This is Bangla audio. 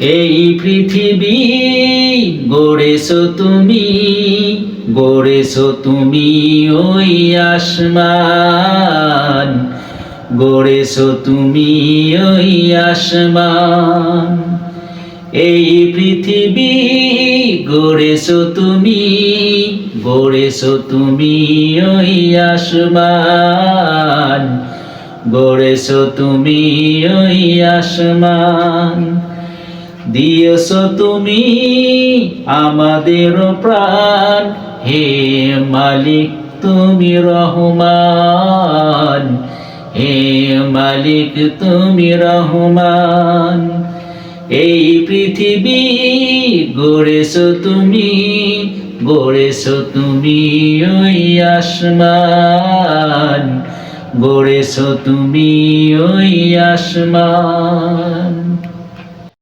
এই পৃথিবী গড়েছো তুমি, গড়েছো তুমি ওই আসমান, গড়েছো তুমি ওই আসমান। এই পৃথিবী গড়েছো তুমি, গড়েছো তুমি ওই আসমান, গড়েছো তুমি ওই আসমান। দিয়েছো তুমি আমাদের প্রাণ, হে মালিক তুমি রহমান, হে মালিক তুমি রহমান। এই পৃথিবী গড়েছো তুমি, গড়েছো তুমি ওই আসমান, গড়েছো তুমি ওই আসমান।